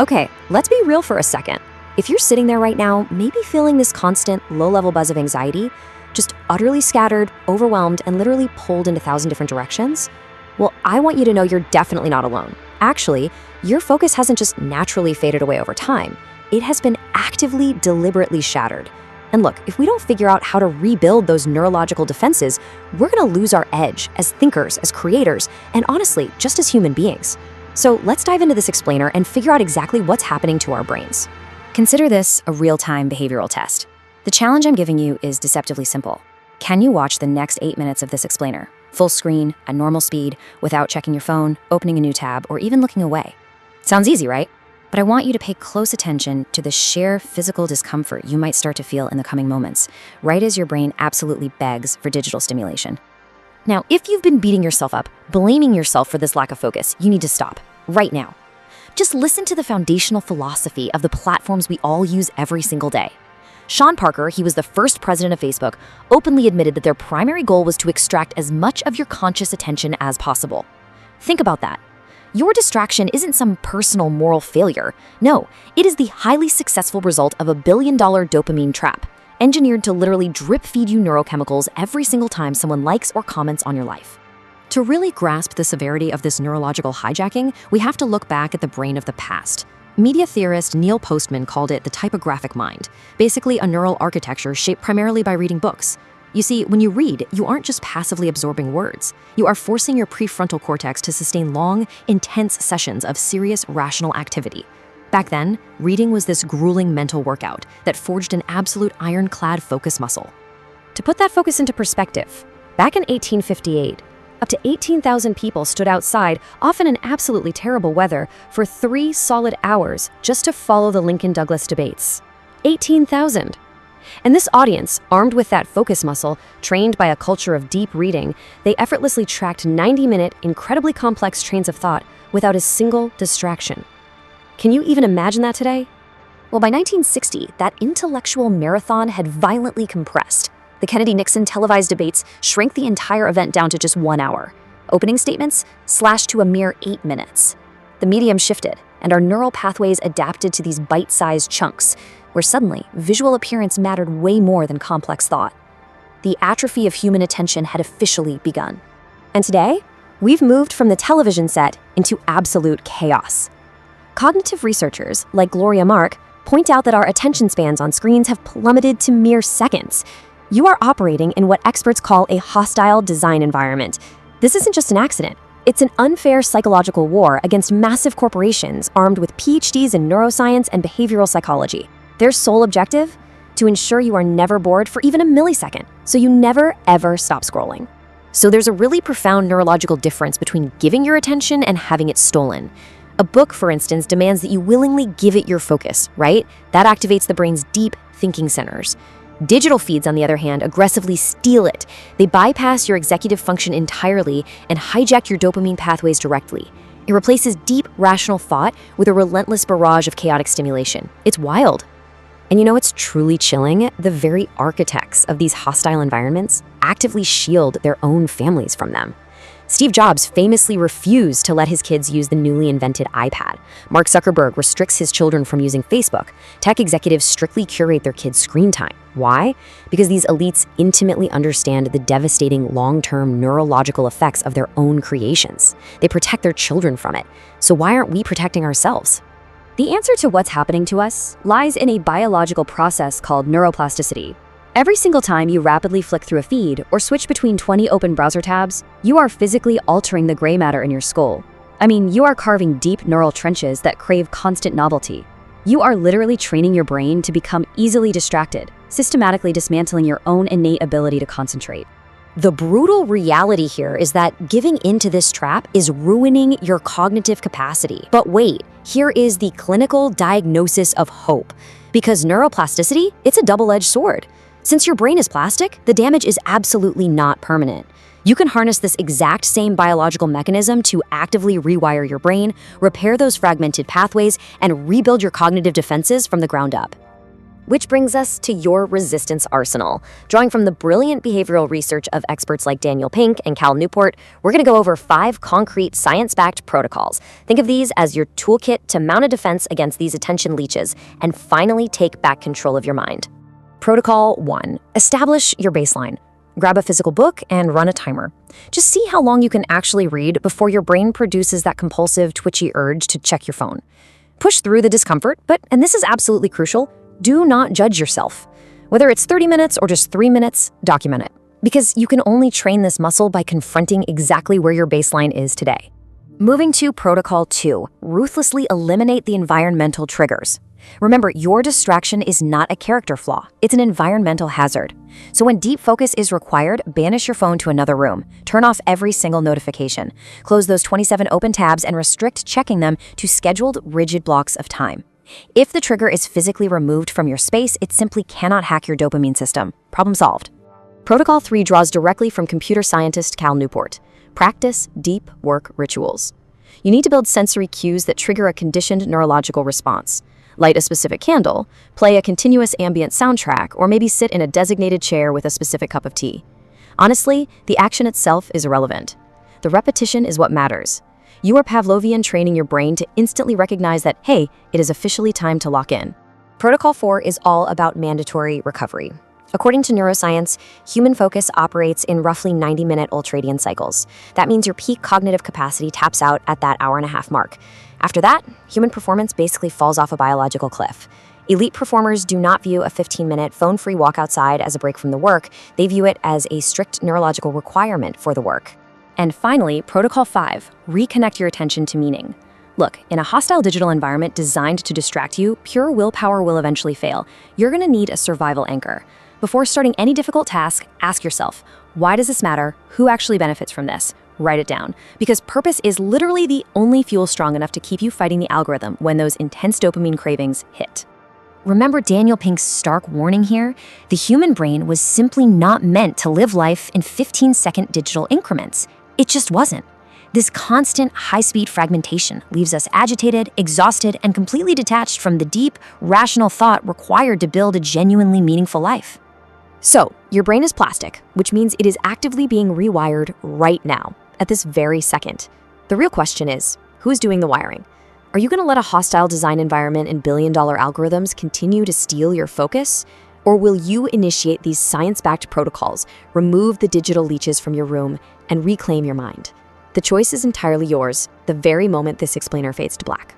Okay, let's be real for a second. If you're sitting there right now, maybe feeling this constant, low-level buzz of anxiety, just utterly scattered, overwhelmed, and literally pulled in 1,000 different directions, well, I want you to know you're definitely not alone. Actually, your focus hasn't just naturally faded away over time. It has been actively, deliberately shattered. And look, if we don't figure out how to rebuild those neurological defenses, we're gonna lose our edge as thinkers, as creators, and honestly, just as human beings. So let's dive into this explainer and figure out exactly what's happening to our brains. Consider this a real-time behavioral test. The challenge I'm giving you is deceptively simple. Can you watch the next 8 minutes of this explainer, full screen, at normal speed, without checking your phone, opening a new tab, or even looking away? Sounds easy, right? But I want you to pay close attention to the sheer physical discomfort you might start to feel in the coming moments, right as your brain absolutely begs for digital stimulation. Now, if you've been beating yourself up, blaming yourself for this lack of focus, you need to stop, right now. Just listen to the foundational philosophy of the platforms we all use every single day. Sean Parker, he was the first president of Facebook, openly admitted that their primary goal was to extract as much of your conscious attention as possible. Think about that. Your distraction isn't some personal moral failure. No, it is the highly successful result of a billion-dollar dopamine trap, engineered to literally drip-feed you neurochemicals every single time someone likes or comments on your life. To really grasp the severity of this neurological hijacking, we have to look back at the brain of the past. Media theorist Neil Postman called it the typographic mind, basically a neural architecture shaped primarily by reading books. You see, when you read, you aren't just passively absorbing words. You are forcing your prefrontal cortex to sustain long, intense sessions of serious, rational activity. Back then, reading was this grueling mental workout that forged an absolute ironclad focus muscle. To put that focus into perspective, back in 1858, up to 18,000 people stood outside, often in absolutely terrible weather, for 3 solid hours just to follow the Lincoln-Douglas debates. 18,000! And this audience, armed with that focus muscle, trained by a culture of deep reading, they effortlessly tracked 90-minute, incredibly complex trains of thought without a single distraction. Can you even imagine that today? Well, by 1960, that intellectual marathon had violently compressed. The Kennedy-Nixon televised debates shrank the entire event down to just 1 hour. Opening statements slashed to a mere 8 minutes. The medium shifted, and our neural pathways adapted to these bite-sized chunks, where suddenly visual appearance mattered way more than complex thought. The atrophy of human attention had officially begun. And today, we've moved from the television set into absolute chaos. Cognitive researchers, like Gloria Mark, point out that our attention spans on screens have plummeted to mere seconds. You are operating in what experts call a hostile design environment. This isn't just an accident. It's an unfair psychological war against massive corporations armed with PhDs in neuroscience and behavioral psychology. Their sole objective? To ensure you are never bored for even a millisecond, so you never, ever stop scrolling. So there's a really profound neurological difference between giving your attention and having it stolen. A book, for instance, demands that you willingly give it your focus, right? That activates the brain's deep thinking centers. Digital feeds, on the other hand, aggressively steal it. They bypass your executive function entirely and hijack your dopamine pathways directly. It replaces deep, rational thought with a relentless barrage of chaotic stimulation. It's wild. And you know what's truly chilling? The very architects of these hostile environments actively shield their own families from them. Steve Jobs famously refused to let his kids use the newly invented iPad. Mark Zuckerberg restricts his children from using Facebook. Tech executives strictly curate their kids' screen time. Why? Because these elites intimately understand the devastating long-term neurological effects of their own creations. They protect their children from it. So why aren't we protecting ourselves? The answer to what's happening to us lies in a biological process called neuroplasticity. Every single time you rapidly flick through a feed or switch between 20 open browser tabs, you are physically altering the gray matter in your skull. I mean, you are carving deep neural trenches that crave constant novelty. You are literally training your brain to become easily distracted, systematically dismantling your own innate ability to concentrate. The brutal reality here is that giving into this trap is ruining your cognitive capacity. But wait, here is the clinical diagnosis of hope. Because neuroplasticity, it's a double-edged sword. Since your brain is plastic, the damage is absolutely not permanent. You can harness this exact same biological mechanism to actively rewire your brain, repair those fragmented pathways, and rebuild your cognitive defenses from the ground up. Which brings us to your resistance arsenal. Drawing from the brilliant behavioral research of experts like Daniel Pink and Cal Newport, we're going to go over 5 concrete science-backed protocols. Think of these as your toolkit to mount a defense against these attention leeches and finally take back control of your mind. Protocol 1. Establish your baseline. Grab a physical book and run a timer. Just see how long you can actually read before your brain produces that compulsive, twitchy urge to check your phone. Push through the discomfort, but, and this is absolutely crucial, do not judge yourself. Whether it's 30 minutes or just 3 minutes, document it. Because you can only train this muscle by confronting exactly where your baseline is today. Moving to Protocol 2, ruthlessly eliminate the environmental triggers. Remember, your distraction is not a character flaw, it's an environmental hazard. So when deep focus is required, banish your phone to another room. Turn off every single notification. Close those 27 open tabs and restrict checking them to scheduled, rigid blocks of time. If the trigger is physically removed from your space, it simply cannot hack your dopamine system. Problem solved. Protocol 3 draws directly from computer scientist Cal Newport. Practice deep work rituals. You need to build sensory cues that trigger a conditioned neurological response. Light a specific candle, play a continuous ambient soundtrack, or maybe sit in a designated chair with a specific cup of tea. Honestly, the action itself is irrelevant. The repetition is what matters. You are Pavlovian training your brain to instantly recognize that, hey, it is officially time to lock in. Protocol 4 is all about mandatory recovery. According to Neuroscience, human focus operates in roughly 90-minute ultradian cycles. That means your peak cognitive capacity taps out at that hour-and-a-half mark. After that, human performance basically falls off a biological cliff. Elite performers do not view a 15-minute phone-free walk outside as a break from the work. They view it as a strict neurological requirement for the work. And finally, Protocol 5, reconnect your attention to meaning. Look, in a hostile digital environment designed to distract you, pure willpower will eventually fail. You're going to need a survival anchor. Before starting any difficult task, ask yourself, why does this matter? Who actually benefits from this? Write it down. Because purpose is literally the only fuel strong enough to keep you fighting the algorithm when those intense dopamine cravings hit. Remember Daniel Pink's stark warning here? The human brain was simply not meant to live life in 15-second digital increments. It just wasn't. This constant high-speed fragmentation leaves us agitated, exhausted, and completely detached from the deep, rational thought required to build a genuinely meaningful life. So, your brain is plastic, which means it is actively being rewired right now, at this very second. The real question is, who's doing the wiring? Are you going to let a hostile design environment and billion-dollar algorithms continue to steal your focus? Or will you initiate these science-backed protocols, remove the digital leeches from your room, and reclaim your mind? The choice is entirely yours, the very moment this explainer fades to black.